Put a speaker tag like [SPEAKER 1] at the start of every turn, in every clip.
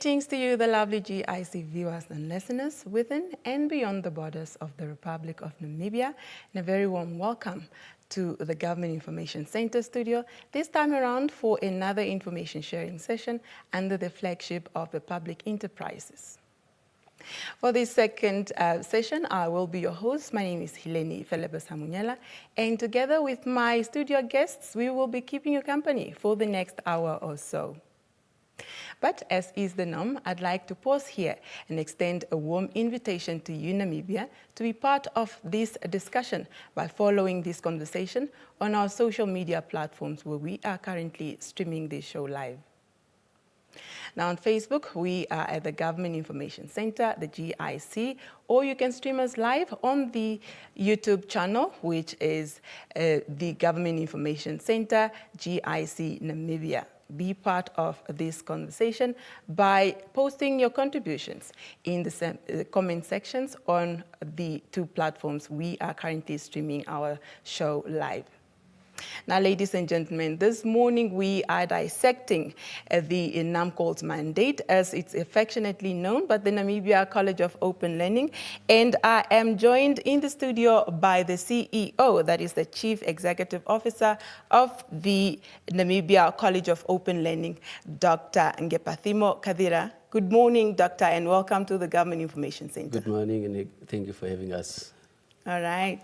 [SPEAKER 1] Greetings to you, the lovely GIC viewers and listeners within and beyond the borders of the Republic of Namibia, and a very warm welcome to the Government Information Center studio, this time around for another information sharing session under the flagship of the Public Enterprises. For this second session, I will be your host. My name is Hileni Felebe-Samunyela, and together with my studio guests, we will be keeping you company for the next hour or so. But as is the norm, I'd like to pause here and extend a warm invitation to you, Namibia, to be part of this discussion by following this conversation on our social media platforms where we are currently streaming this show live. Now on Facebook, we are at the Government Information Center, the GIC, or you can stream us live on the YouTube channel, which is the Government Information Center, GIC Namibia. Be part of this conversation by posting your contributions in the comment sections on the two platforms we are currently streaming our show live. Now, ladies and gentlemen, this morning we are dissecting the Namcol'S mandate, as it's affectionately known, but the Namibia College of Open Learning. And I am joined in the studio by the CEO, that is the Chief Executive Officer of the Namibia College of Open Learning, Dr. Ngepathimo Kadira. Good morning, Doctor, and welcome to the Government Information Center.
[SPEAKER 2] Good morning, and thank you for having us.
[SPEAKER 1] All right.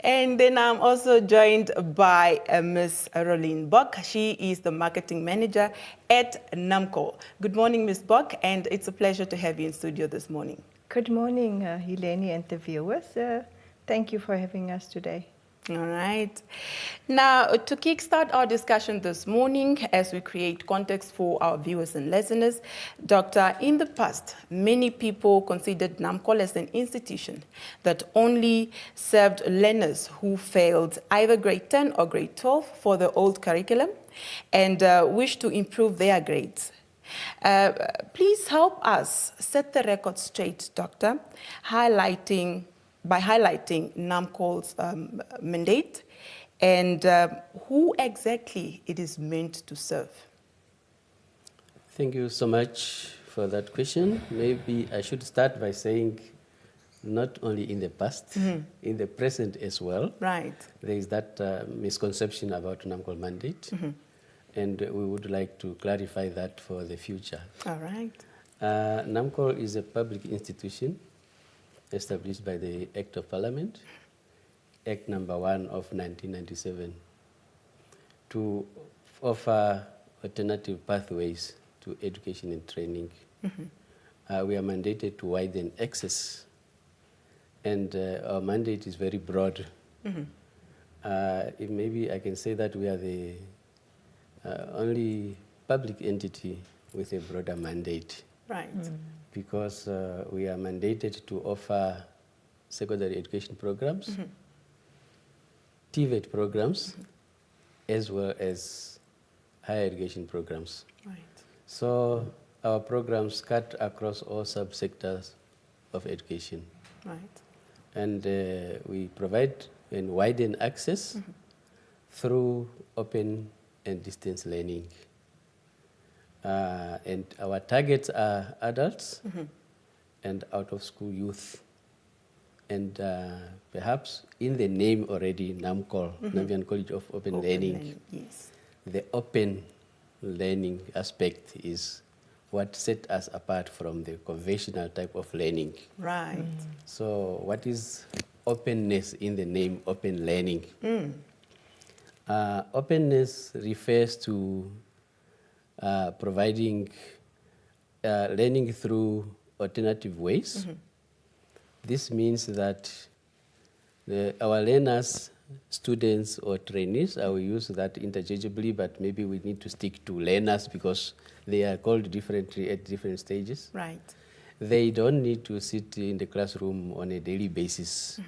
[SPEAKER 1] And then I'm also joined by Ms. Rolene Bock. She is the marketing manager at Namco. Good morning, Ms. Bock, and it's a pleasure to have you in studio this morning.
[SPEAKER 3] Good morning, Hileni and the viewers. Thank you for having us today.
[SPEAKER 1] All right. Now, to kickstart our discussion this morning, as we create context for our viewers and listeners, Doctor, in the past, many people considered Namco as an institution that only served learners who failed either grade 10 or grade 12 for the old curriculum and wished to improve their grades. Please help us set the record straight, Doctor, by highlighting Namcol'S mandate and who exactly it is meant to serve.
[SPEAKER 2] Thank you so much for that question. Maybe I should start by saying not only in the past, in the present as well.
[SPEAKER 1] Right.
[SPEAKER 2] There is that misconception about Namcol's mandate, and we would like to clarify that for the future.
[SPEAKER 1] All right.
[SPEAKER 2] Namco is a public institution established by the Act of Parliament, Act number 1 of 1997, to offer alternative pathways to education and training. We are mandated to widen access, and our mandate is very broad. Maybe I can say that we are the only public entity with a broader mandate.
[SPEAKER 1] Right.
[SPEAKER 2] Because we are mandated to offer secondary education programs, TVET programs, as well as higher education programs.
[SPEAKER 1] Right.
[SPEAKER 2] So our programs cut across all subsectors of education.
[SPEAKER 1] Right.
[SPEAKER 2] And we provide and widen access through open and distance learning. And our targets are adults and out-of-school youth. And perhaps in the name already, Namco, Namibian College of Open Learning,
[SPEAKER 1] yes.
[SPEAKER 2] the open learning aspect is what sets us apart from the conventional type of learning.
[SPEAKER 1] Right.
[SPEAKER 2] So what is openness in the name open learning? Openness refers to providing learning through alternative ways. This means that our learners, students or trainees, I will use that interchangeably, but maybe we need to stick to learners because they are called differently at different stages.
[SPEAKER 1] Right.
[SPEAKER 2] They don't need to sit in the classroom on a daily basis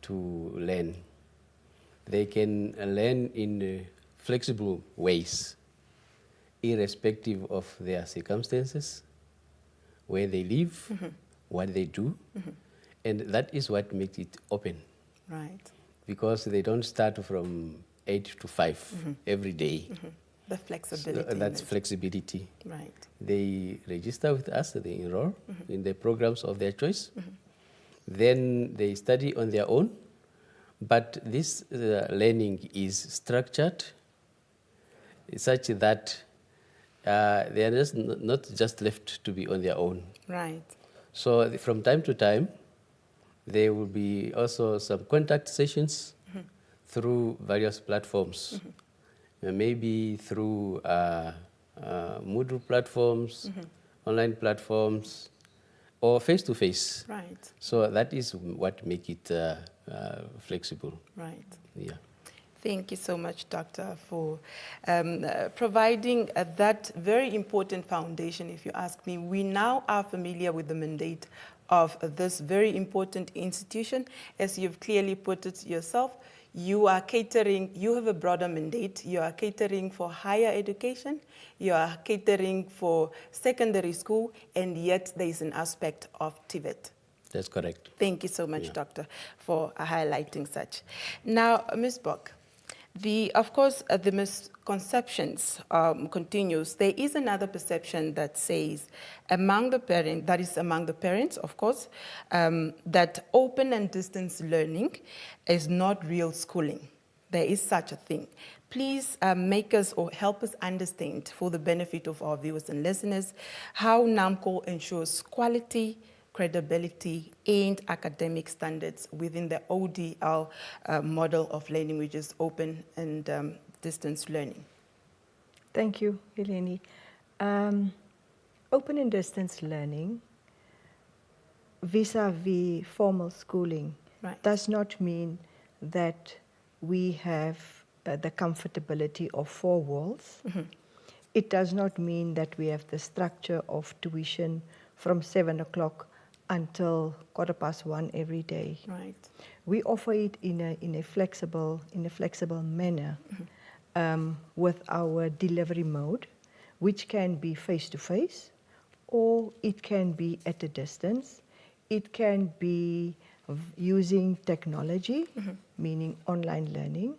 [SPEAKER 2] to learn. They can learn in flexible ways, irrespective of their circumstances, where they live, what they do, and that is what makes it open.
[SPEAKER 1] Right.
[SPEAKER 2] Because they don't start from 8 to 5 every day.
[SPEAKER 1] The flexibility. in
[SPEAKER 2] That's
[SPEAKER 1] it.
[SPEAKER 2] flexibility.
[SPEAKER 1] Right.
[SPEAKER 2] They register with us, they enroll in the programs of their choice. Then they study on their own. But this learning is structured such that they are just not just left to be on their own.
[SPEAKER 1] Right.
[SPEAKER 2] So from time to time, there will be also some contact sessions through various platforms, maybe through Moodle platforms, online platforms, or face-to-face.
[SPEAKER 1] Right.
[SPEAKER 2] So that is what makes it flexible.
[SPEAKER 1] Right.
[SPEAKER 2] Yeah.
[SPEAKER 1] Thank you so much, Doctor, for providing that very important foundation, if you ask me. We now are familiar with the mandate of this very important institution. As you've clearly put it yourself, you are catering, you have a broader mandate. You are catering for higher education, you are catering for secondary school, and yet there is an aspect of TVET.
[SPEAKER 2] That's correct.
[SPEAKER 1] Thank you so much,
[SPEAKER 2] Yeah.
[SPEAKER 1] Doctor, for highlighting such. Now, Ms. Bok, of course, the misconceptions continues. There is another perception that says, among the parents, of course, that open and distance learning is not real schooling. There is such a thing. Please make us or help us understand, for the benefit of our viewers and listeners, how Namcol ensures quality, credibility, and academic standards within the ODL model of learning, which is open and distance learning.
[SPEAKER 3] Thank you, Helene. Open and distance learning vis-a-vis formal schooling does not mean that we have the comfortability of four walls. It does not mean that we have the structure of tuition from 7 o'clock until 1:15 every day.
[SPEAKER 1] Right.
[SPEAKER 3] We offer it in a flexible manner with our delivery mode, which can be face-to-face, or it can be at a distance. It can be using technology, meaning online learning,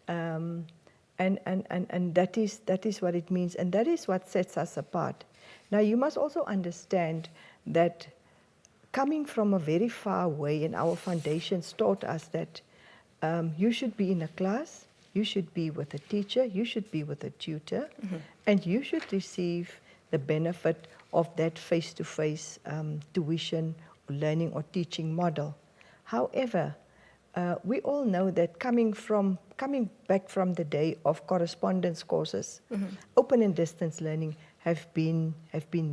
[SPEAKER 3] and that is what it means, and that is what sets us apart. Now, you must also understand that coming from a very far away, and our foundations taught us that you should be in a class, you should be with a teacher, you should be with a tutor, and you should receive the benefit of that face-to-face tuition, learning or teaching model. However, we all know that coming back from the day of correspondence courses, open and distance learning have been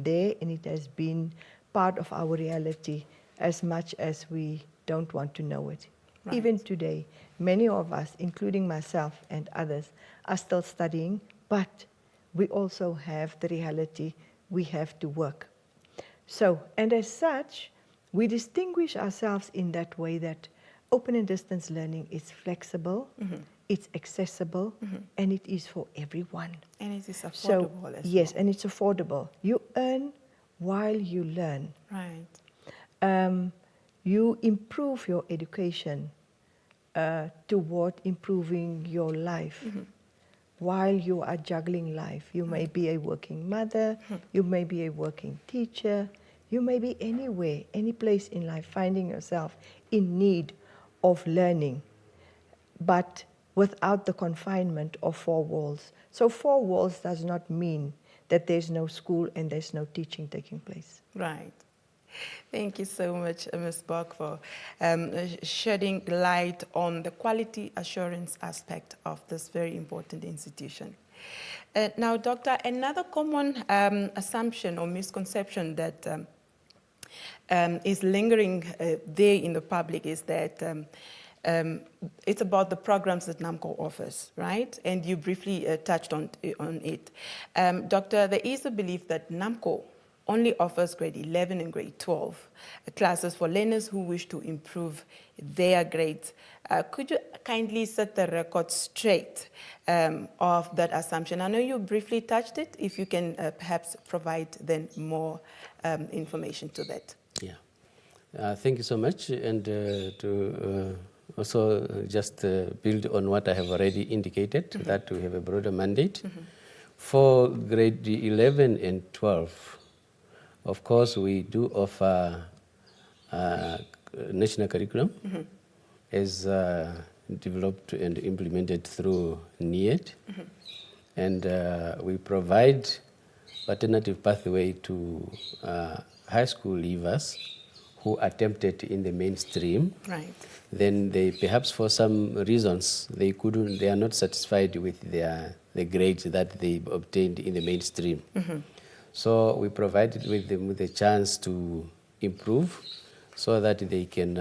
[SPEAKER 3] there, and it has been part of our reality as much as we don't want to know it.
[SPEAKER 1] Right.
[SPEAKER 3] Even today, many of us, including myself and others, are still studying, but we also have the reality we have to work. So, and as such, we distinguish ourselves in that way that open and distance learning is flexible, it's accessible, and it is for everyone.
[SPEAKER 1] And it is affordable as
[SPEAKER 3] yes,
[SPEAKER 1] well.
[SPEAKER 3] and it's affordable. You earn while you learn.
[SPEAKER 1] Right.
[SPEAKER 3] You improve your education toward improving your life. While you are juggling life, you may be a working mother, you may be a working teacher, you may be anywhere, any place in life, finding yourself in need of learning, but without the confinement of four walls. So 4 walls does not mean that there's no school and there's no teaching taking place.
[SPEAKER 1] Right. Thank you so much, Ms. Bok, for shedding light on the quality assurance aspect of this very important institution. Now, Doctor, another common assumption or misconception that is lingering there in the public is that it's about the programs that Namcol offers, right? And you briefly touched on it. Doctor, there is a belief that Namcol only offers grade 11 and grade 12 classes for learners who wish to improve their grades. Could you kindly set the record straight of that assumption? I know you briefly touched it. If you can perhaps provide then more information to that.
[SPEAKER 2] Yeah. Thank you so much. And to also just build on what I have already indicated, that we have a broader mandate. For grade 11 and 12, of course, we do offer national curriculum as developed and implemented through NIED. And we provide alternative pathway to high school leavers who attempted in the mainstream.
[SPEAKER 1] Right.
[SPEAKER 2] Then they perhaps for some reasons they are not satisfied with the grades that they obtained in the mainstream. So we provided with them with a chance to improve so that they can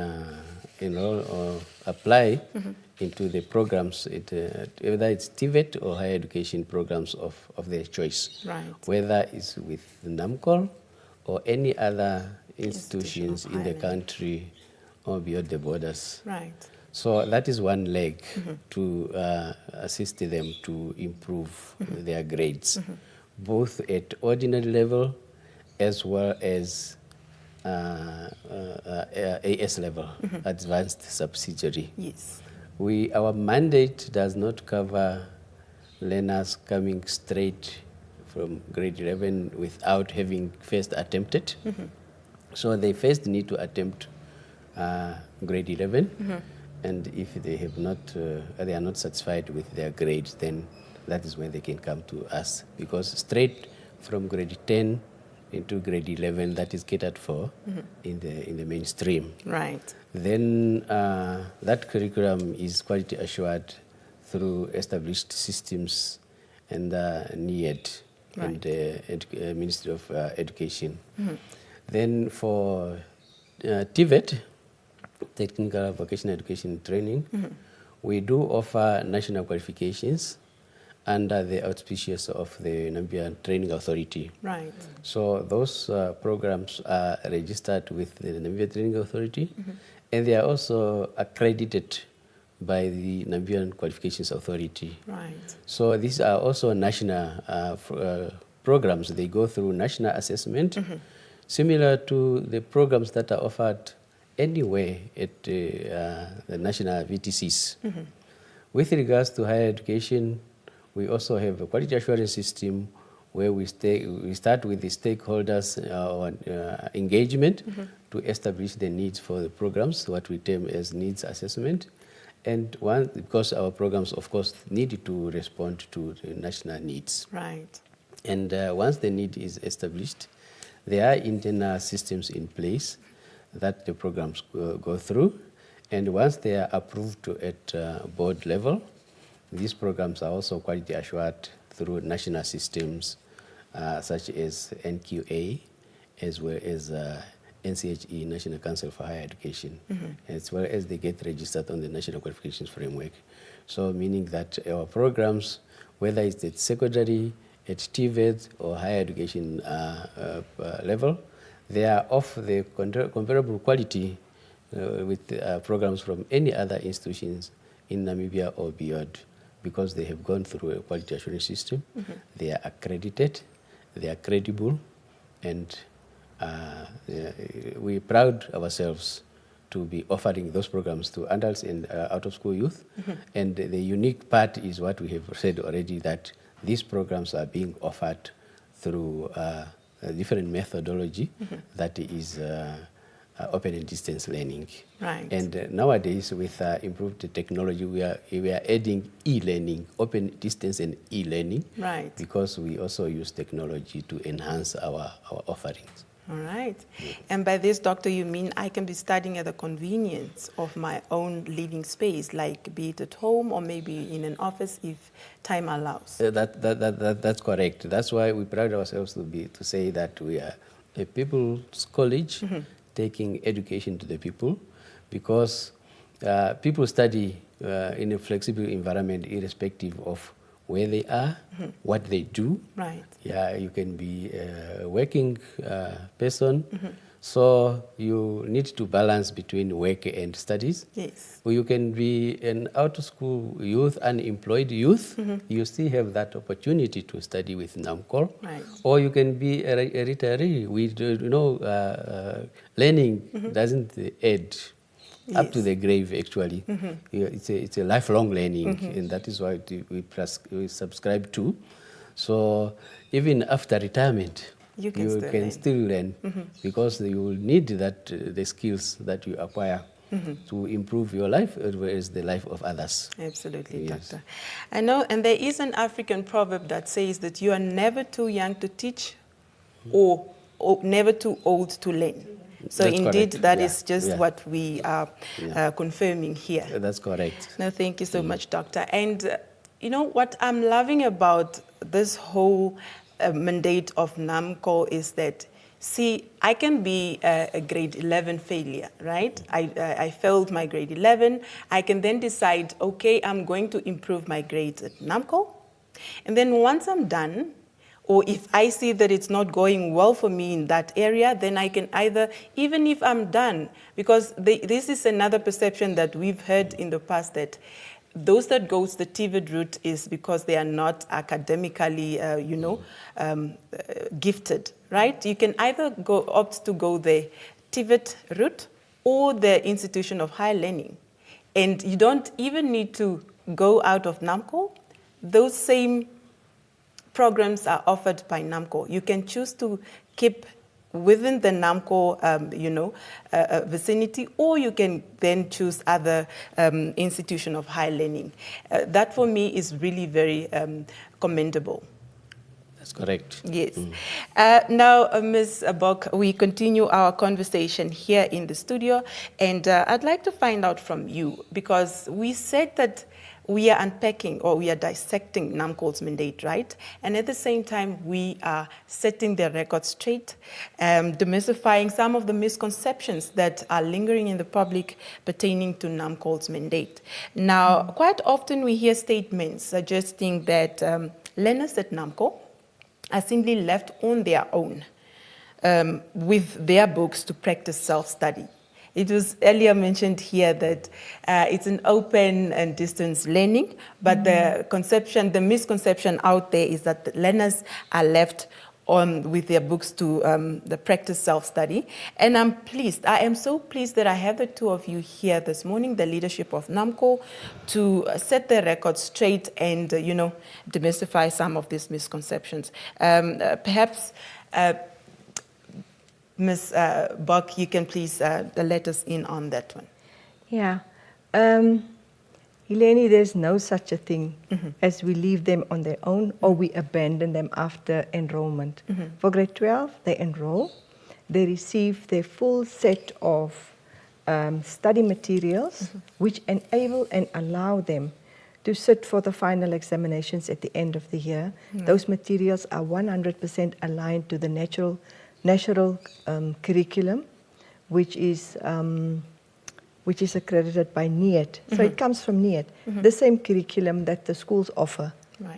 [SPEAKER 2] enroll or apply into the programs, whether it's TVET or higher education programs of their choice.
[SPEAKER 1] Right.
[SPEAKER 2] Whether it's with Namcol or any other institutions in the country or beyond the borders.
[SPEAKER 1] Right.
[SPEAKER 2] So that is one leg to assist them to improve their grades, both at ordinary level as well as AS level, advanced subsidiary.
[SPEAKER 1] Yes.
[SPEAKER 2] Our mandate does not cover learners coming straight from grade 11 without having first attempted. So they first need to attempt grade 11, and if they have not, they are not satisfied with their grades, then that is when they can come to us, because straight from grade 10 into grade 11, that is catered for in the mainstream.
[SPEAKER 1] Right.
[SPEAKER 2] Then that curriculum is quality assured through established systems and NIED and Ministry of Education. Then for TVET, Technical Vocational Education Training, we do offer national qualifications under the auspices of the Namibia Training Authority.
[SPEAKER 1] Right.
[SPEAKER 2] So those programs are registered with the Namibia Training Authority, and they are also accredited by the Namibian Qualifications Authority.
[SPEAKER 1] Right.
[SPEAKER 2] So these are also national programs. They go through national assessment, similar to the programs that are offered anywhere at the national VTCs. With regards to higher education, we also have a quality assurance system where we start with the stakeholders engagement to establish the needs for the programs, what we term as needs assessment. And because our programs, of course, need to respond to the national needs.
[SPEAKER 1] Right.
[SPEAKER 2] And once the need is established, there are internal systems in place that the programs go through. And once they are approved at board level, these programs are also quality assured through national systems such as NQA, as well as NCHE, National Council for Higher Education, as well as they get registered on the National Qualifications Framework. So meaning that our programs, whether it's at secondary, at TVET or higher education level, they are of the comparable quality with programs from any other institutions in Namibia or beyond, because they have gone through a quality assurance system. They are accredited, they are credible, and we're proud ourselves to be offering those programs to adults and out-of-school youth. And the unique part is what we have said already, that these programs are being offered through a different methodology that is open and distance learning.
[SPEAKER 1] Right.
[SPEAKER 2] And nowadays, with improved technology, we are adding e-learning, open distance and e-learning,
[SPEAKER 1] Right.
[SPEAKER 2] because we also use technology to enhance our offerings.
[SPEAKER 1] All right. And by this, doctor, you mean I can be studying at the convenience of my own living space, like be it at home or maybe in an office if time allows?
[SPEAKER 2] That's correct. That's why we pride ourselves to say that we are a people's college, taking education to the people, because people study in a flexible environment irrespective of where they are, what they do.
[SPEAKER 1] Right.
[SPEAKER 2] Yeah, you can be a working person, so you need to balance between work and studies.
[SPEAKER 1] Yes.
[SPEAKER 2] Or you can be an out-of-school youth, unemployed youth. You still have that opportunity to study with Namcol.
[SPEAKER 1] Right.
[SPEAKER 2] Or you can be a retiree. Learning doesn't end up to the grave, actually. It's a lifelong learning, and that is why we subscribe to. So even after retirement,
[SPEAKER 1] You can
[SPEAKER 2] still learn because you will need that the skills that you acquire to improve your life as well as the life of others.
[SPEAKER 1] Absolutely,
[SPEAKER 2] Yes.
[SPEAKER 1] Doctor. I know, and there is an African proverb that says that you are never too young to teach or never too old to learn. So
[SPEAKER 2] That's
[SPEAKER 1] indeed,
[SPEAKER 2] correct.
[SPEAKER 1] that
[SPEAKER 2] Yeah.
[SPEAKER 1] is just
[SPEAKER 2] Yeah.
[SPEAKER 1] what we are
[SPEAKER 2] Yeah.
[SPEAKER 1] confirming here.
[SPEAKER 2] That's correct.
[SPEAKER 1] No, thank you so much, Doctor. And you know what I'm loving about this whole mandate of Namco is that, see, I can be a grade 11 failure, right? I failed my grade 11. I can then decide, okay, I'm going to improve my grades at Namco. And then once I'm done, or if I see that it's not going well for me in that area, then I can either, even if I'm done, because this is another perception that we've heard in the past, that those that go the TVET route is because they are not academically, gifted, right? You can either opt to go the TVET route or the institution of higher learning. And you don't even need to go out of Namco. Those same programs are offered by Namco. You can choose to keep within the Namco, vicinity, or you can then choose other institution of higher learning. That for me is really very commendable.
[SPEAKER 2] That's correct.
[SPEAKER 1] Yes. Now, Ms. Bok, we continue our conversation here in the studio, and I'd like to find out from you, because we said that we are unpacking or we are dissecting Namcol's mandate, right? And at the same time, we are setting the record straight, demystifying some of the misconceptions that are lingering in the public pertaining to Namcol's mandate. Now, quite often we hear statements suggesting that learners at Namco are simply left on their own with their books to practice self-study. It was earlier mentioned here that it's an open and distance learning, but the misconception out there is that the learners are left on with their books to the practice self-study. And I am so pleased that I have the two of you here this morning, the leadership of Namco, to set the record straight and, demystify some of these misconceptions. Perhaps, Ms. Bok, you can please let us in on that one.
[SPEAKER 3] Yeah. Helene, there's no such a thing as we leave them on their own or we abandon them after enrollment. For grade 12, they enroll. They receive their full set of study materials which enable and allow them to sit for the final examinations at the end of the year. Those materials are 100% aligned to the national curriculum, which is accredited by NIET. So it comes from NIET. The same curriculum that the schools offer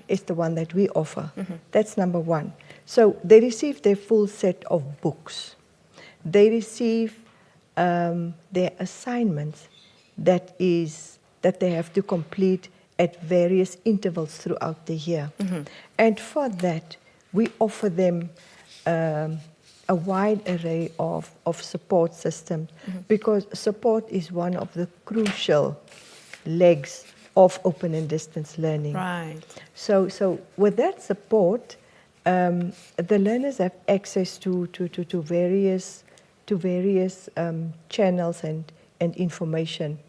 [SPEAKER 3] is the one that we offer. That's number one. So they receive their full set of books. They receive their assignments that they have to complete at various intervals throughout the year. And for that, we offer them a wide array of support systems, because support is one of the crucial legs of open and distance learning.
[SPEAKER 1] Right.
[SPEAKER 3] So with that support, the learners have access to various channels and information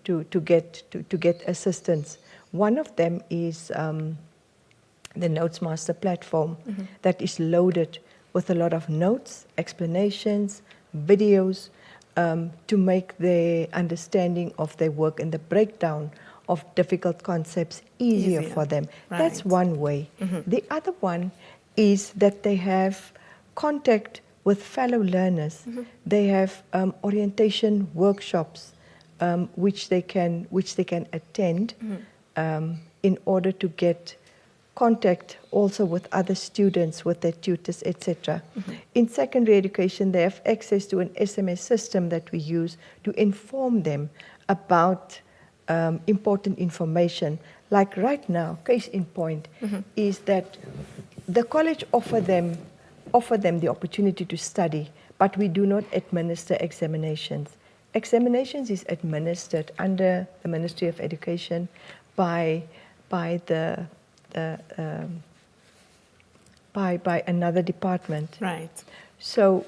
[SPEAKER 3] to get assistance. One of them is the Notes Master platform that is loaded with a lot of notes, explanations, videos, to make the understanding of their work and the breakdown of difficult concepts easier for them.
[SPEAKER 1] Right.
[SPEAKER 3] That's one way. The other one is that they have contact with fellow learners. They have orientation workshops which they can attend in order to get contact also with other students, with their tutors, etc. In secondary education, they have access to an SMS system that we use to inform them about important information. Like right now, case in point, is that the college offer them the opportunity to study, but we do not administer examinations. Examinations is administered under the Ministry of Education by the by another department.
[SPEAKER 1] Right.
[SPEAKER 3] So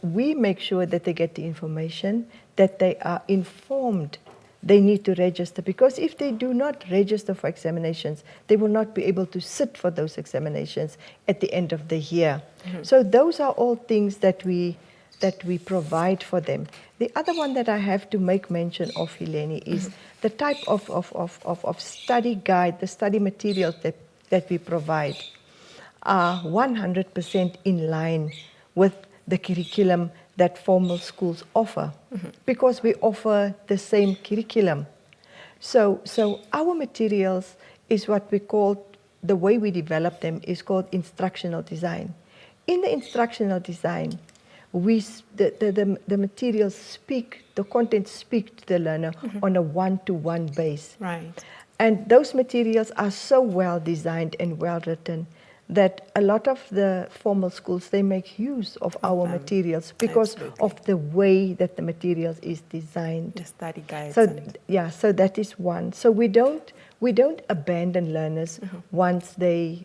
[SPEAKER 3] we make sure that they get the information, that they are informed. They need to register, because if they do not register for examinations, they will not be able to sit for those examinations at the end of the year. So those are all things that we provide for them. The other one that I have to make mention of, Helene, is the type of study guide, the study materials that we provide are 100% in line with the curriculum that formal schools offer, because we offer the same curriculum. So our materials is what we call, the way we develop them is called instructional design. In the instructional design, the materials speak, the content speak to the learner on a one-to-one base.
[SPEAKER 1] Right.
[SPEAKER 3] And those materials are so well designed and well written that a lot of the formal schools, they make use of our materials because of the way that the materials is designed.
[SPEAKER 1] The study guides.
[SPEAKER 3] So that is one. So we don't abandon learners once they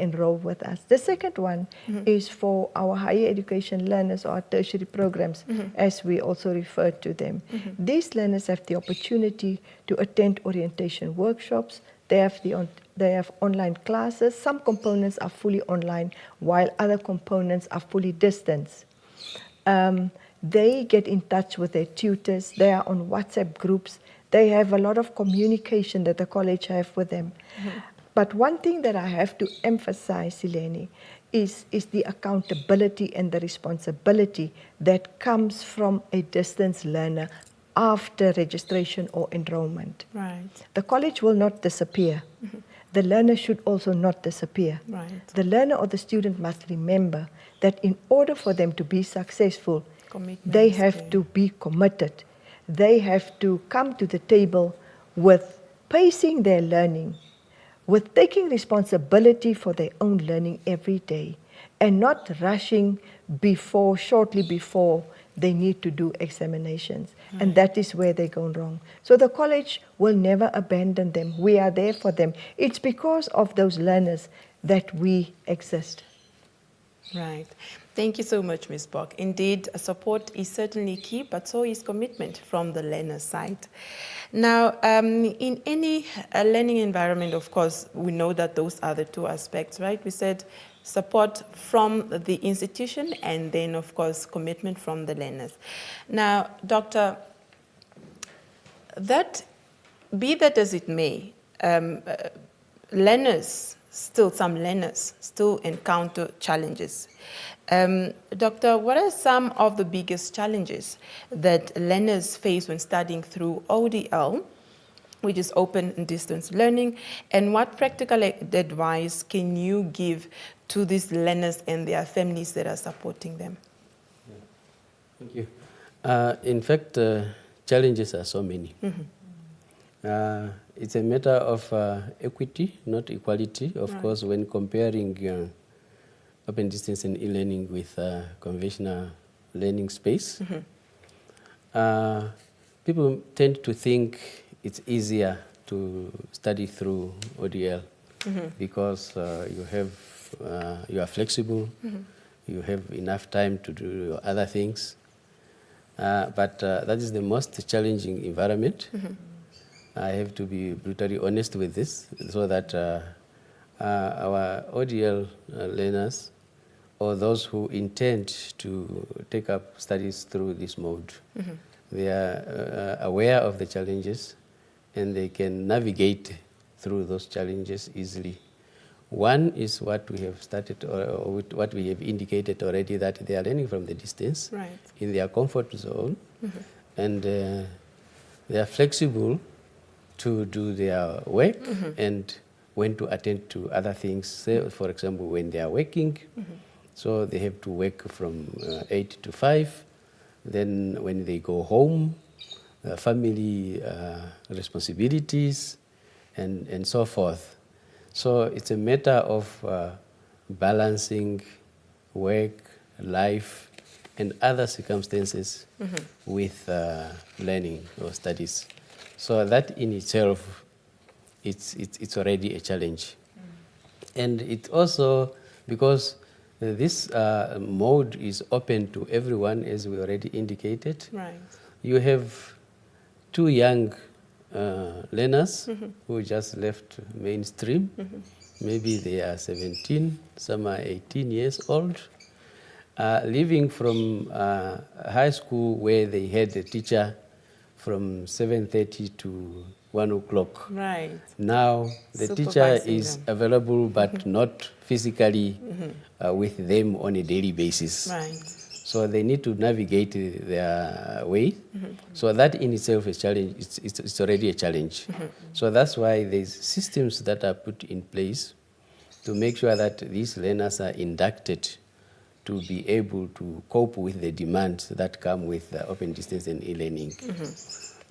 [SPEAKER 3] enroll with us. The second one is for our higher education learners, or tertiary programs, as we also refer to them. These learners have the opportunity to attend orientation workshops. They have online classes. Some components are fully online, while other components are fully distance. They get in touch with their tutors. They are on WhatsApp groups. They have a lot of communication that the college have with them. But one thing that I have to emphasize, Helene, is the accountability and the responsibility that comes from a distance learner after registration or enrollment.
[SPEAKER 1] Right.
[SPEAKER 3] The college will not disappear. The learner should also not disappear.
[SPEAKER 1] Right.
[SPEAKER 3] The learner or the student must remember that in order for them to be successful, they have to be committed. They have to come to the table with pacing their learning, with taking responsibility for their own learning every day, and not rushing shortly before they need to do examinations. And that is where they go wrong. So the college will never abandon them. We are there for them. It's because of those learners that we exist.
[SPEAKER 1] Right. Thank you so much, Ms. Bok. Indeed, support is certainly key, but so is commitment from the learner side. Now, in any learning environment, of course, we know that those are the two aspects, right? We said support from the institution, and then, of course, commitment from the learners. Now, Doctor, be that as it may, some learners still encounter challenges. Doctor, what are some of the biggest challenges that learners face when studying through ODL, which is open and distance learning, and what practical advice can you give to these learners and their families that are supporting them?
[SPEAKER 2] Thank you. In fact, challenges are so many. It's a matter of equity, not equality, of course, when comparing open distance and e-learning with conventional learning space. People tend to think it's easier to study through ODL because you are flexible, you have enough time to do other things. But that is the most challenging environment. I have to be brutally honest with this, so that our ODL learners, or those who intend to take up studies through this mode, they are aware of the challenges and they can navigate through those challenges easily. One is what we have started, or what we have indicated already, that they are learning from the distance in their comfort zone, and they are flexible to do their work and when to attend to other things. Say, for example, when they are working, so they have to work from 8 to 5. Then when they go home, family responsibilities and so forth. So it's a matter of balancing work, life, and other circumstances with learning or studies. So that in itself, it's already a challenge. And it also, because this mode is open to everyone, as we already indicated.
[SPEAKER 1] Right.
[SPEAKER 2] You have 2 young learners who just left mainstream. Maybe they are 17, some are 18 years old, leaving from high school where they had a teacher from 7:30 to 1 o'clock.
[SPEAKER 1] Right.
[SPEAKER 2] Now the teacher is available but not physically with them on a daily basis.
[SPEAKER 1] Right.
[SPEAKER 2] So they need to navigate their way. So that in itself is a challenge. It's already a challenge. So that's why there's systems that are put in place to make sure that these learners are inducted to be able to cope with the demands that come with open distance and e-learning.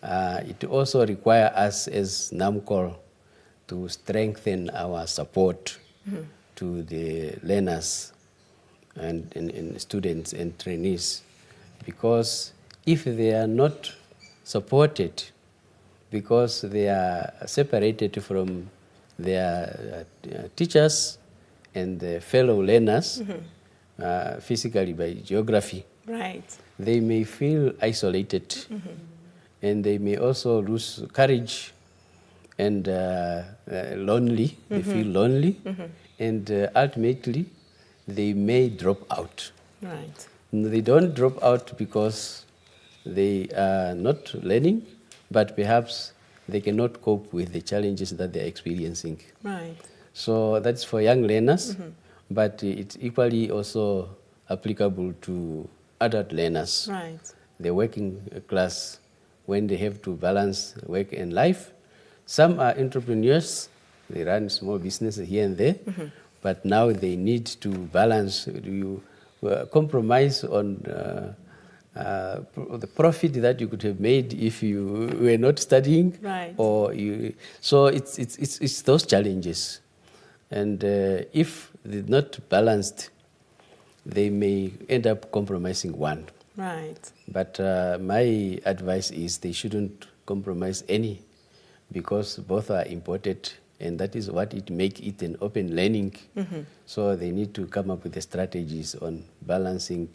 [SPEAKER 2] It also requires us as Namcol to strengthen our support to the learners and students and trainees, because if they are not supported, because they are separated from their teachers and their fellow learners, physically by geography,
[SPEAKER 1] right,
[SPEAKER 2] they may feel isolated, and they may also lose courage and lonely. They feel lonely, and ultimately they may drop out.
[SPEAKER 1] right,
[SPEAKER 2] They don't drop out because they are not learning, but perhaps they cannot cope with the challenges that they're experiencing.
[SPEAKER 1] right.
[SPEAKER 2] So that's for young learners, but it's equally also applicable to adult learners.
[SPEAKER 1] Right.
[SPEAKER 2] The working class, when they have to balance work and life. Some are entrepreneurs, they run small businesses here and there, but now they need to balance. You compromise on the profit that you could have made if you were not studying,
[SPEAKER 1] Right.
[SPEAKER 2] or you. So it's those challenges, and if they're not balanced, they may end up compromising one.
[SPEAKER 1] Right.
[SPEAKER 2] But my advice is they shouldn't compromise any, because both are important, and that is what it makes it an open learning. So they need to come up with the strategies on balancing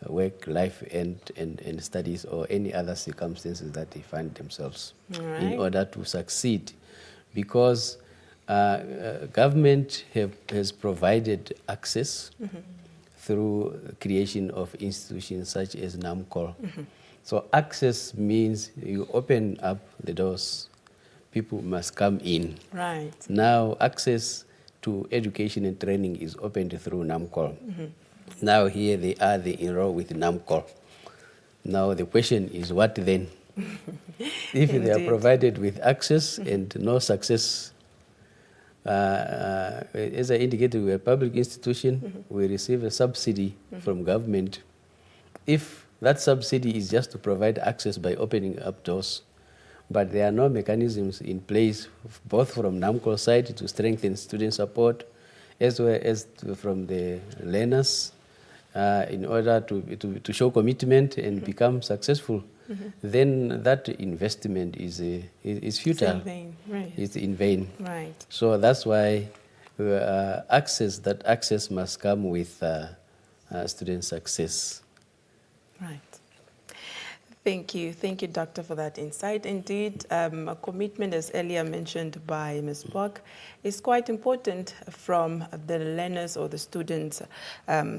[SPEAKER 2] work, life, and studies, or any other circumstances that they find themselves in order to succeed. Because government has provided access through creation of institutions such as Namcol. So access means you open up the doors, people must come in.
[SPEAKER 1] Right.
[SPEAKER 2] Now access to education and training is opened through Namcol. Now here they are, they enroll with Namcol. Now the question is, what then? If they are provided with access and no success, as I indicated, we're a public institution, we receive a subsidy from government. If that subsidy is just to provide access by opening up doors, but there are no mechanisms in place, both from Namcol's side to strengthen student support, as well as from the learners, in order to show commitment and become successful, then that investment is futile.
[SPEAKER 1] It's in vain. Right.
[SPEAKER 2] It's in vain.
[SPEAKER 1] Right.
[SPEAKER 2] So that's why access must come with student success.
[SPEAKER 1] Right. Thank you, Doctor, for that insight. Indeed, a commitment, as earlier mentioned by Ms. Bok, is quite important from the learners or the students'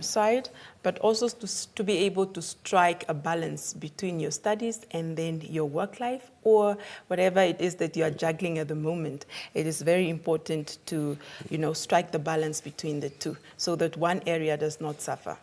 [SPEAKER 1] side, but also to be able to strike a balance between your studies and then your work life, or whatever it is that you are juggling at the moment. It is very important to, strike the balance between the two, so that one area does not suffer.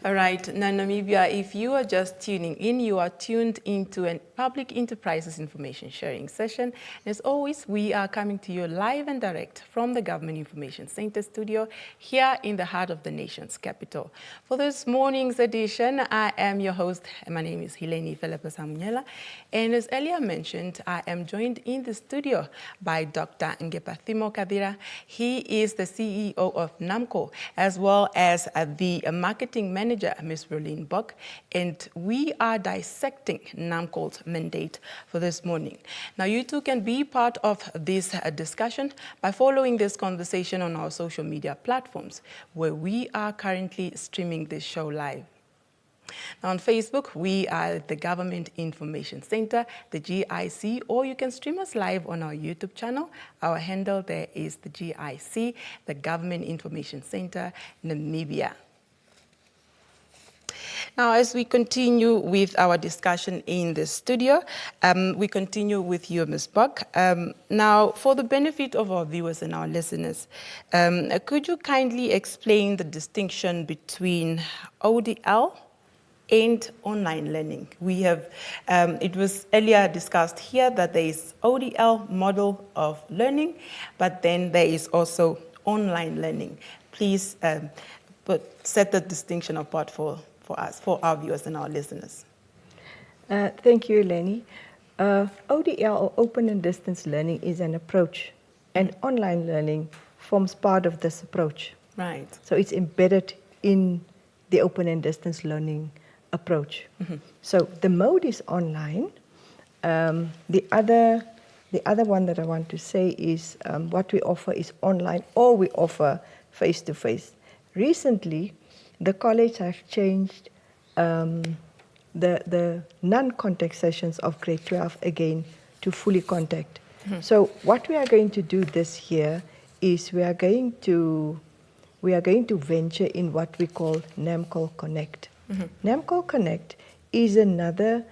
[SPEAKER 1] All right, now Namibia, if you are just tuning in, you are tuned into a public enterprises information sharing session. And as always, we are coming to you live and direct from the Government Information Center studio here in the heart of the nation's capital. For this morning's edition, I am your host. My name is Hileni Philippa Samuela. And as earlier mentioned, I am joined in the studio by Dr. Ngepathimo Kadira. He is the CEO of Namco, as well as the marketing manager, Ms. Berlin Bok, and we are dissecting Namcol's mandate for this morning. Now, you too can be part of this discussion by following this conversation on our social media platforms, where we are currently streaming this show live. Now on Facebook, we are the Government Information Center, the GIC, or you can stream us live on our YouTube channel. Our handle there is the GIC, the Government Information Center, Namibia. Now, as we continue with our discussion in the studio, we continue with you, Ms. Buck. Now, for the benefit of our viewers and our listeners, could you kindly explain the distinction between ODL and online learning? We have, it was earlier discussed here that there is ODL model of learning, but then there is also online learning. Please set the distinction apart for us, for our viewers and our listeners.
[SPEAKER 3] Thank you, Eleni. ODL, or Open and Distance Learning, is an approach, and online learning forms part of this approach.
[SPEAKER 1] Right.
[SPEAKER 3] So it's embedded in the Open and Distance Learning approach. Mm-hmm. So the mode is online. The other one that I want to say is what we offer is online, or we offer face-to-face. Recently, the college have changed the non-contact sessions of grade 12 again to fully contact. Mm-hmm. So what we are going to do this year is we are going to venture in what we call Namcol'S Connect. Mm-hmm. Namcol'S Connect is another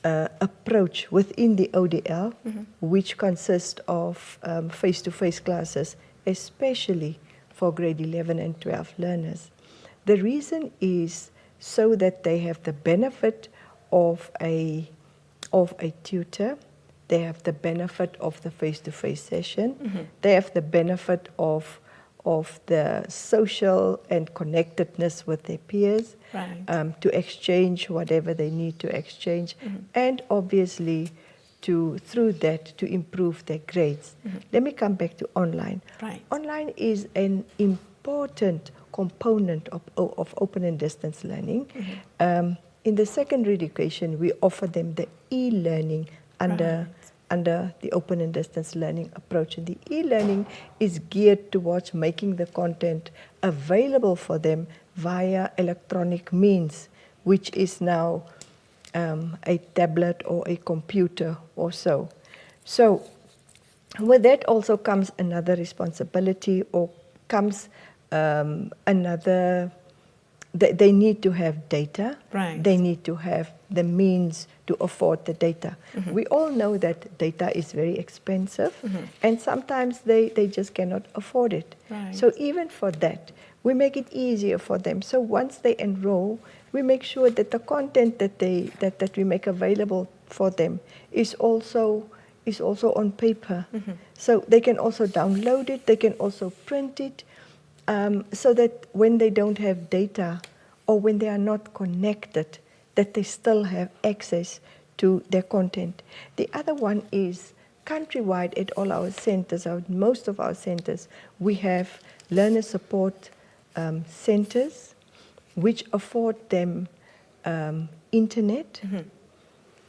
[SPEAKER 3] approach within the ODL, mm-hmm. which consists of face-to-face classes, especially for grade 11 and 12 learners. The reason is so that they have the benefit of a tutor, they have the benefit of the face-to-face session, mm-hmm. they have the benefit of the social and connectedness with their peers, right. To exchange whatever they need to exchange, mm-hmm. and obviously through that to improve their grades. Mm-hmm. Let me come back to online. Right. Online is an important component of open and distance learning. Mm-hmm. In the secondary education, we offer them the e-learning under the open and distance learning approach. And the e-learning is geared towards making the content available for them via electronic means, which is now a tablet or a computer or so. So with that also comes another responsibility, or comes they need to have data. Right. They need to have the means to afford the data. Mm-hmm. We all know that data is very expensive, mm-hmm. and sometimes they just cannot afford it. Right. So even for that, we make it easier for them. So once they enroll, we make sure that the content that we make available for them is also on paper. Mm-hmm. So they can also download it, they can also print it, so that when they don't have data or when they are not connected, that they still have access to their content. The other one is countrywide at all our centers, most of our centers, we have learner support centers which afford them internet. Mm-hmm.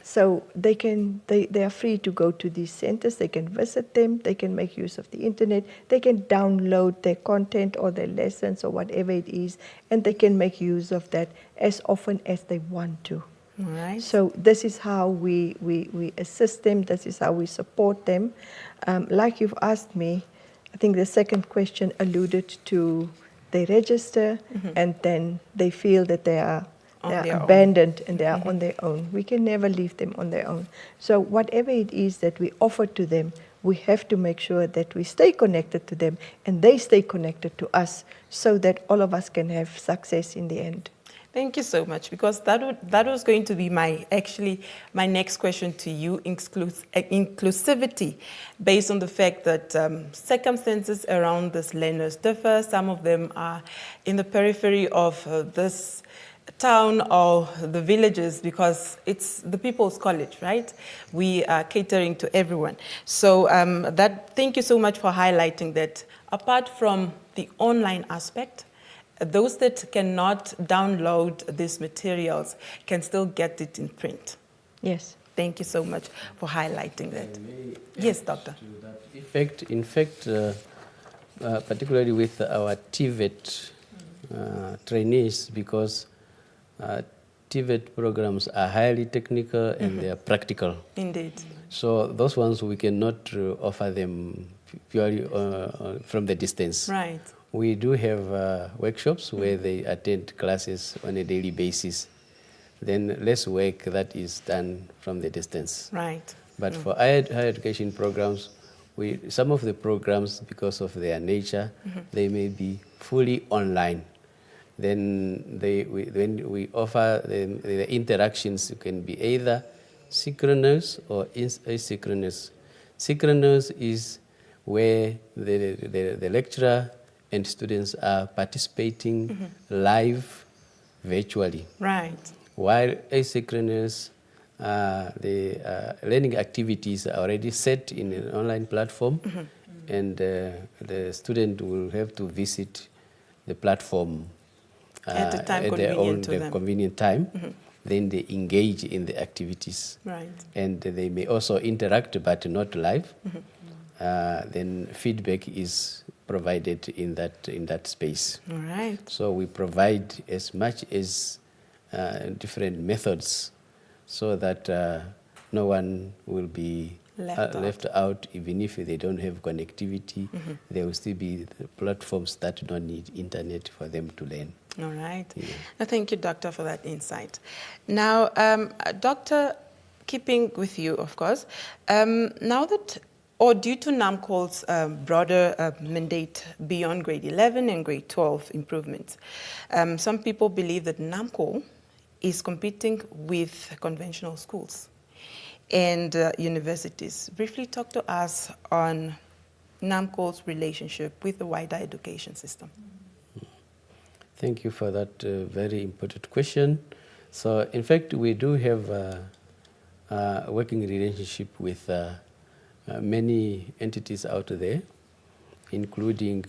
[SPEAKER 3] So they are free to go to these centers, they can visit them, they can make use of the internet, they can download their content or their lessons or whatever it is, and they can make use of that as often as they want to. Right. So this is how we assist them, this is how we support them. Like you've asked me, I think the second question alluded to they register, mm-hmm. and then they feel that they are abandoned and they are mm-hmm. on their own. We can never leave them on their own. So whatever it is that we offer to them, we have to make sure that we stay connected to them and they stay connected to us, so that all of us can have success in the end.
[SPEAKER 1] Thank you so much, because that was going to be my next question to you, inclusivity, based on the fact that circumstances around these learners differ. Some of them are in the periphery of this town or the villages, because it's the people's college, right? We are catering to everyone. So thank you so much for highlighting that. Apart from the online aspect, those that cannot download these materials can still get it in print.
[SPEAKER 3] Yes.
[SPEAKER 1] Thank you so much for highlighting that. Yes, Doctor.
[SPEAKER 2] To that effect, in fact, particularly with our TVET trainees, because TVET programs are highly technical and they are practical.
[SPEAKER 1] Indeed.
[SPEAKER 2] So those ones we cannot offer them purely from the distance.
[SPEAKER 1] Right.
[SPEAKER 2] We do have workshops where they attend classes on a daily basis. Then less work that is done from the distance.
[SPEAKER 1] Right.
[SPEAKER 2] But for higher education programs, some of the programs, because of their nature, they may be fully online. Then when we offer the interactions, it can be either synchronous or asynchronous. Synchronous is where the lecturer and students are participating live virtually.
[SPEAKER 1] Right.
[SPEAKER 2] While asynchronous, the learning activities are already set in an online platform, and the student will have to visit the platform
[SPEAKER 1] At the time
[SPEAKER 2] at their
[SPEAKER 1] convenient
[SPEAKER 2] own
[SPEAKER 1] to them.
[SPEAKER 2] convenient time. Then they engage in the activities.
[SPEAKER 1] Right.
[SPEAKER 2] And they may also interact, but not live. Then feedback is provided in that space.
[SPEAKER 1] All right.
[SPEAKER 2] So we provide as much as different methods so that no one will be left out, even if they don't have connectivity. There will still be the platforms that don't need internet for them to learn.
[SPEAKER 1] All right.
[SPEAKER 2] Yeah.
[SPEAKER 1] Now, thank you, Doctor, for that insight. Now, Doctor, keeping with you, of course, now that, or due to Namcol's broader mandate beyond grade 11 and grade 12 improvements, some people believe that Namcol is competing with conventional schools and universities. Briefly talk to us on Namcol's relationship with the wider education system.
[SPEAKER 2] Thank you for that very important question. So, in fact, we do have a working relationship with many entities out there, including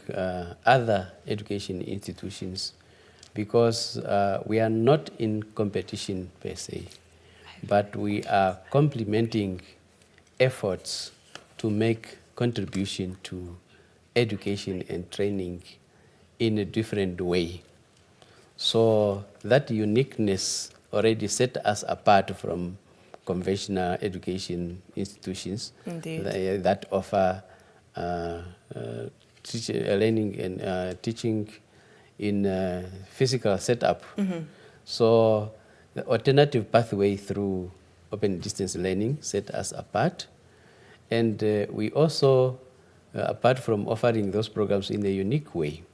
[SPEAKER 2] other education institutions, because we are not in competition per se, but we are complementing efforts to make contribution to education and training in a different way. So that uniqueness already set us apart from conventional education institutions that offer learning and teaching in physical setup. So the alternative pathway through open distance learning set us apart. And we also, apart from offering those programs in a unique way,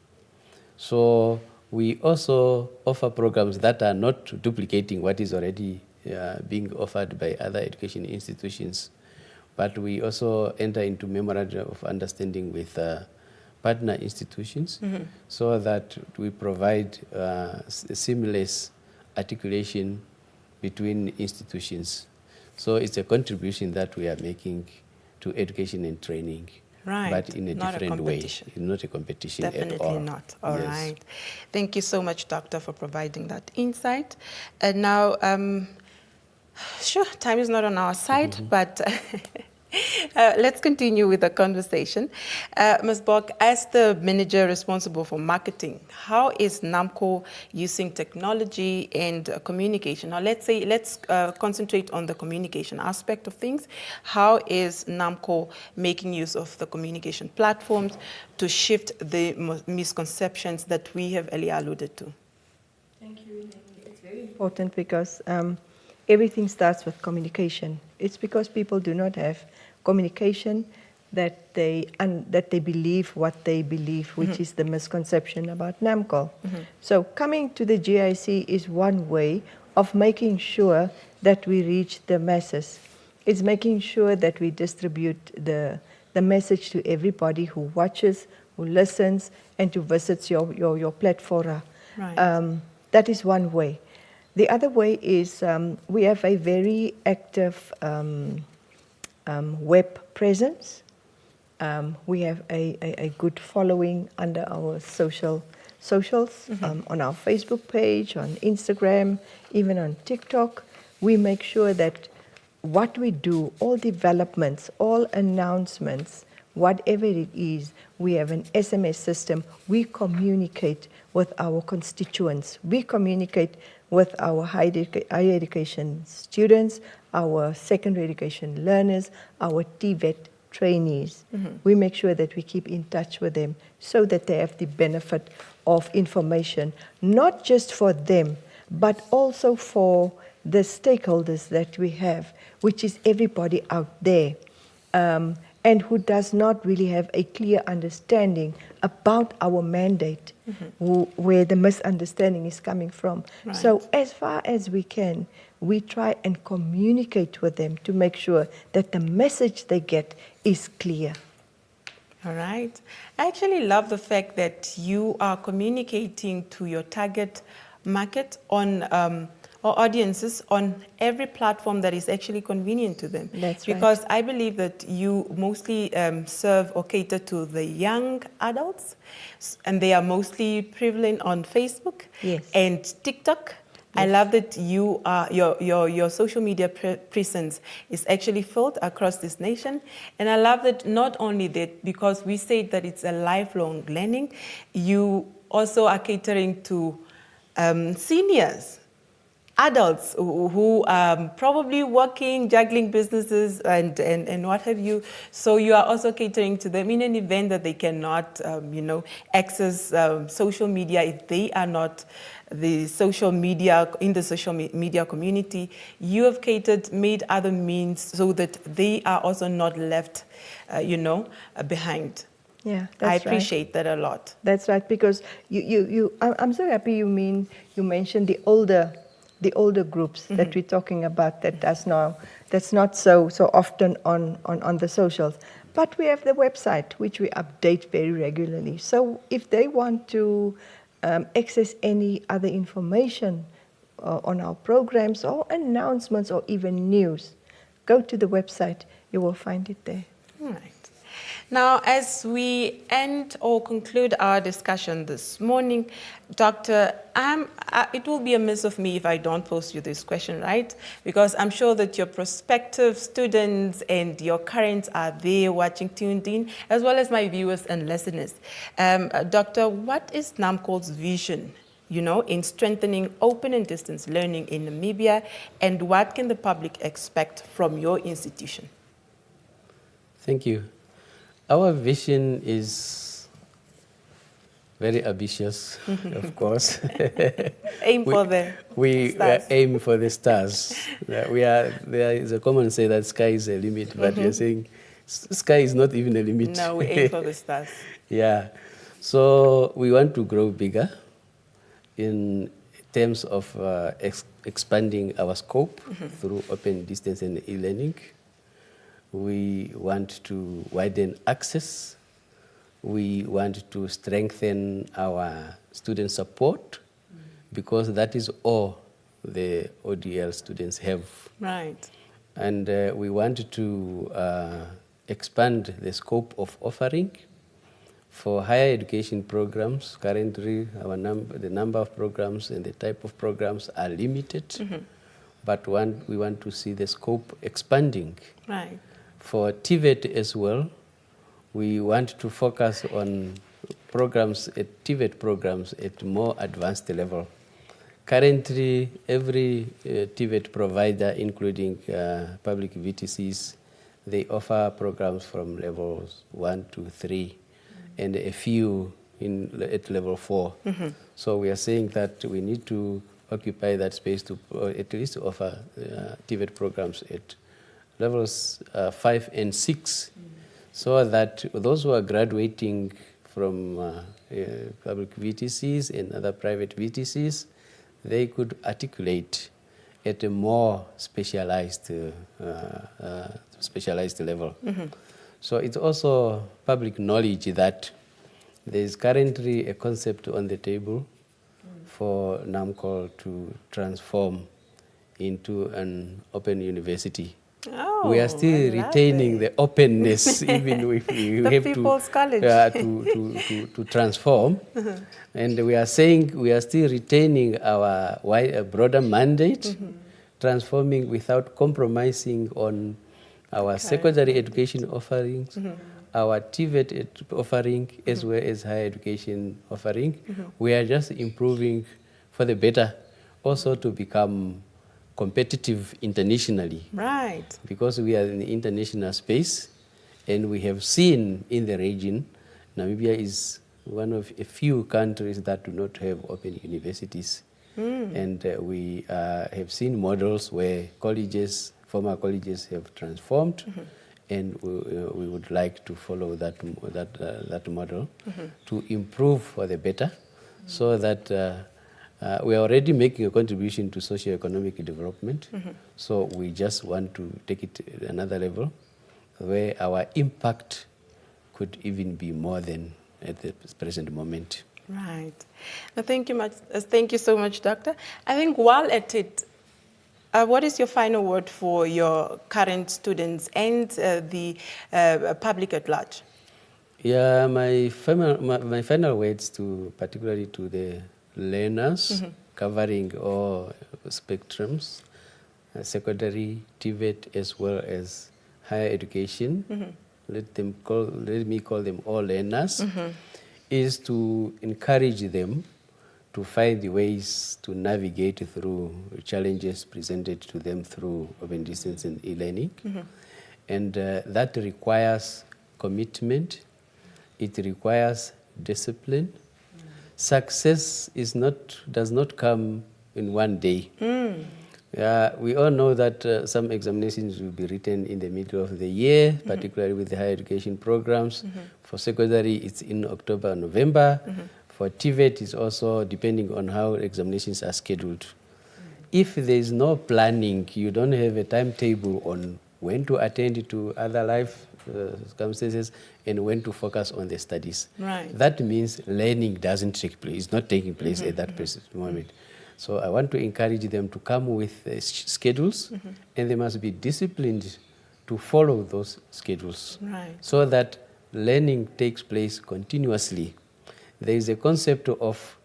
[SPEAKER 2] so we also offer programs that are not duplicating what is already being offered by other education institutions, but we also enter into memorandum of understanding with partner institutions so that we provide seamless articulation between institutions. So it's a contribution that we are making to education and training.
[SPEAKER 1] Right.
[SPEAKER 2] But in a different way. It's not a competition
[SPEAKER 1] Definitely
[SPEAKER 2] at all.
[SPEAKER 1] Not. All
[SPEAKER 2] yes.
[SPEAKER 1] right. Thank you so much, Doctor, for providing that insight. And now, sure, time is not on our side, but let's continue with the conversation. Ms. Bok, as the manager responsible for marketing, how is Namcol using technology and communication? Now, let's concentrate on the communication aspect of things. How is Namcol making use of the communication platforms to shift the misconceptions that we have earlier alluded to?
[SPEAKER 3] Thank you. It's very important because everything starts with communication. It's because people do not have communication that they believe what they believe, which is the misconception about Namcol. So coming to the GIC is one way of making sure that we reach the masses. It's making sure that we distribute the message to everybody who watches, who listens, and who visits your platform.
[SPEAKER 1] Right.
[SPEAKER 3] That is one way. The other way is we have a very active web presence. We have a good following under our socials, on our Facebook page, on Instagram, even on TikTok. We make sure that what we do, all developments, all announcements, whatever it is, we have an SMS system. We communicate with our constituents. We communicate with our higher education students, our secondary education learners, our TVET trainees. We make sure that we keep in touch with them so that they have the benefit of information, not just for them, but also for the stakeholders that we have, which is everybody out there, and who does not really have a clear understanding about our mandate, where the misunderstanding is coming from.
[SPEAKER 1] Right.
[SPEAKER 3] So as far as we can, we try and communicate with them to make sure that the message they get is clear.
[SPEAKER 1] All right. I actually love the fact that you are communicating to your target market on or audiences on every platform that is actually convenient to them.
[SPEAKER 3] That's right.
[SPEAKER 1] Because I believe that you mostly serve or cater to the young adults, and they are mostly prevalent on Facebook
[SPEAKER 3] Yes.
[SPEAKER 1] and TikTok. I love that you are, your social media presence is actually felt across this nation. And I love that not only that, because we say that it's a lifelong learning, you also are catering to seniors, adults who are probably working, juggling businesses and what have you. So you are also catering to them in an event that they cannot, access social media if they are not the social media, in the social media community. You have catered, made other means so that they are also not left, behind.
[SPEAKER 3] Yeah, that's
[SPEAKER 1] I
[SPEAKER 3] right.
[SPEAKER 1] appreciate that a lot.
[SPEAKER 3] That's right, because I'm so happy you mentioned the older groups that we're talking about that's not so often on the socials. But we have the website, which we update very regularly. So if they want to access any other information on our programs or announcements or even news, go to the website. You will find it there.
[SPEAKER 1] All right. Now, as we end or conclude our discussion this morning, Doctor, it will be amiss of me if I don't pose you this question, right? Because I'm sure that your prospective students and your currents are there watching, tuned in, as well as my viewers and listeners. Doctor, what is Namcol's vision, in strengthening open and distance learning in Namibia, and what can the public expect from your institution?
[SPEAKER 2] Thank you. Our vision is very ambitious, of course.
[SPEAKER 1] Aim for the stars.
[SPEAKER 2] Aim for the stars. There is a common say that sky is a limit, but you're saying sky is not even a limit.
[SPEAKER 1] No, we aim for the stars.
[SPEAKER 2] Yeah. So we want to grow bigger in terms of expanding our scope through open distance and e-learning. We want to widen access. We want to strengthen our student support because that is all the ODL students have.
[SPEAKER 1] Right.
[SPEAKER 2] And we want to expand the scope of offering for higher education programs. Currently, the number of programs and the type of programs are limited, but we want to see the scope expanding.
[SPEAKER 1] Right.
[SPEAKER 2] For TVET as well, we want to focus on TVET programs at more advanced level. Currently, every TVET provider, including public VTCs, they offer programs from levels 1 to 3, and a few at level 4. So we are saying that we need to occupy that space to at least offer TVET programs at levels 5 and 6, so that those who are graduating from public VTCs and other private VTCs, they could articulate at a more specialized level. So it's also public knowledge that there is currently a concept on the table for Namcol to transform into an open university.
[SPEAKER 1] Oh,
[SPEAKER 2] we are still retaining the openness, even if we
[SPEAKER 1] the
[SPEAKER 2] have
[SPEAKER 1] People's College.
[SPEAKER 2] to transform. And we are saying we are still retaining our broader mandate, transforming without compromising on our secondary education offerings, our TVET offering, as well as higher education offering. We are just improving for the better, also to become competitive internationally.
[SPEAKER 1] Right.
[SPEAKER 2] Because we are in the international space, and we have seen in the region, Namibia is one of a few countries that do not have open universities. And we have seen models where colleges, former colleges have transformed, and we would like to follow that model to improve for the better, so that we are already making a contribution to socio-economic development. So we just want to take it to another level, where our impact could even be more than at the present moment.
[SPEAKER 1] Right. Now, thank you so much, Doctor. I think while at it, what is your final word for your current students and the public at large?
[SPEAKER 2] Yeah, my final words particularly to the learners, covering all spectrums, secondary, TVET, as well as higher education. Let me call them all learners. Is to encourage them to find the ways to navigate through challenges presented to them through open distance and e-learning. And that requires commitment, it requires discipline. Success does not come in one day. We all know that some examinations will be written in the middle of the year, particularly with the higher education programs. For secondary, it's in October, November. For TVET, it's also depending on how examinations are scheduled. If there is no planning, you don't have a timetable on when to attend to other life circumstances and when to focus on the studies.
[SPEAKER 1] Right.
[SPEAKER 2] That means learning doesn't take place, it's not taking place at that present moment. So I want to encourage them to come with schedules, and they must be disciplined to follow those schedules, so that learning takes place continuously. There is a concept of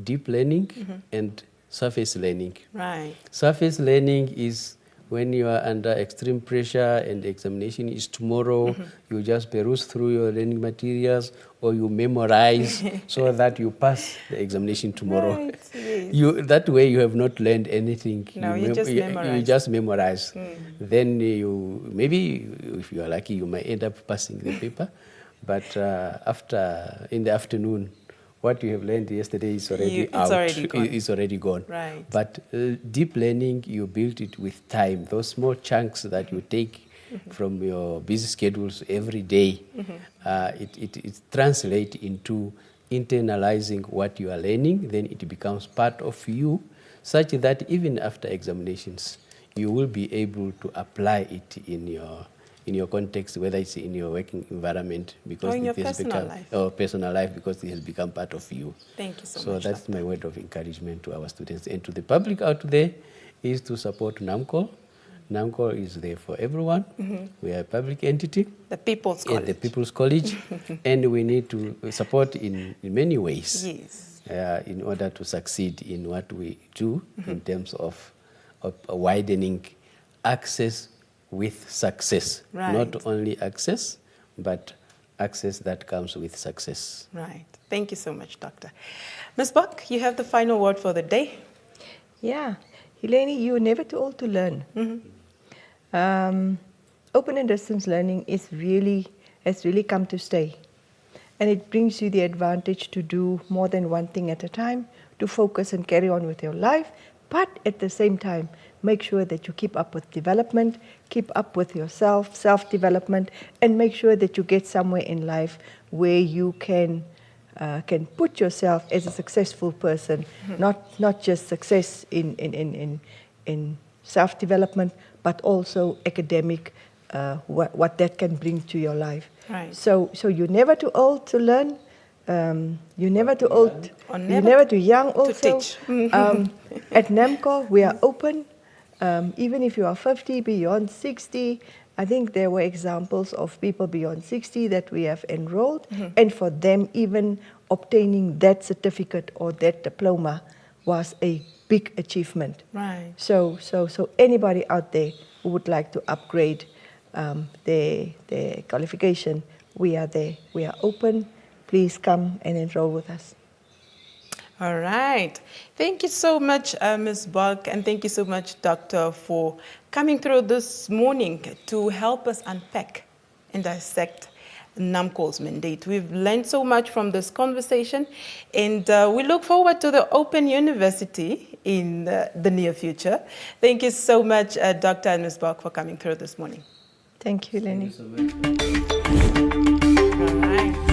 [SPEAKER 2] deep learning and surface learning.
[SPEAKER 1] Right.
[SPEAKER 2] Surface learning is when you are under extreme pressure and the examination is tomorrow, you just peruse through your learning materials, or you memorize so that you pass the examination tomorrow.
[SPEAKER 1] Right, yes.
[SPEAKER 2] That way you have not learned anything.
[SPEAKER 1] No, you
[SPEAKER 2] just memorize. Then maybe if you are lucky, you might end up passing the paper. But in the afternoon, what you have learned yesterday is already out. It's already gone.
[SPEAKER 1] Right.
[SPEAKER 2] But deep learning, you build it with time. Those small chunks that you take from your busy schedules every day, it translates into internalizing what you are learning. Then it becomes part of you, such that even after examinations, you will be able to apply it in your context, whether it's in your working environment, because
[SPEAKER 1] in your
[SPEAKER 2] it has
[SPEAKER 1] personal
[SPEAKER 2] become,
[SPEAKER 1] life.
[SPEAKER 2] or personal life, because it has become part of you.
[SPEAKER 1] Thank you so much.
[SPEAKER 2] So that's my word of encouragement to our students. And to the public out there is to support Namcol. Namcol is there for everyone. We are a public entity.
[SPEAKER 1] The People's College.
[SPEAKER 2] The People's College. And we need to support in many ways.
[SPEAKER 1] Yes.
[SPEAKER 2] In order to succeed in what we do in terms of widening access with success.
[SPEAKER 1] Right.
[SPEAKER 2] Not only access, but access that comes with success.
[SPEAKER 1] Right. Thank you so much, Doctor. Ms. Buck, you have the final word for the day.
[SPEAKER 3] Yeah. Helene, you're never too old to learn. Open and distance learning has really come to stay. And it brings you the advantage to do more than one thing at a time, to focus and carry on with your life, but at the same time, make sure that you keep up with development, keep up with yourself, self-development, and make sure that you get somewhere in life where you can put yourself as a successful person, not just success in self-development, but also academic, what that can bring to your life.
[SPEAKER 1] Right.
[SPEAKER 3] So you're never too old to learn. You're never too old. You're never too young also.
[SPEAKER 1] To teach.
[SPEAKER 3] At Namcol, we are open. Even if you are 50, beyond 60, I think there were examples of people beyond 60 that we have enrolled, and for them even obtaining that certificate or that diploma was a big achievement.
[SPEAKER 1] Right.
[SPEAKER 3] So anybody out there who would like to upgrade their qualification, we are there. We are open. Please come and enroll with us.
[SPEAKER 1] All right. Thank you so much, Ms. Buck, and thank you so much, Doctor, for coming through this morning to help us unpack and dissect Namcol's mandate. We've learned so much from this conversation, and we look forward to the Open University in the near future. Thank you so much, Dr. and Ms. Buck, for coming through this morning.
[SPEAKER 3] Thank you, Lenny.
[SPEAKER 2] Thank you so much.
[SPEAKER 1] All right.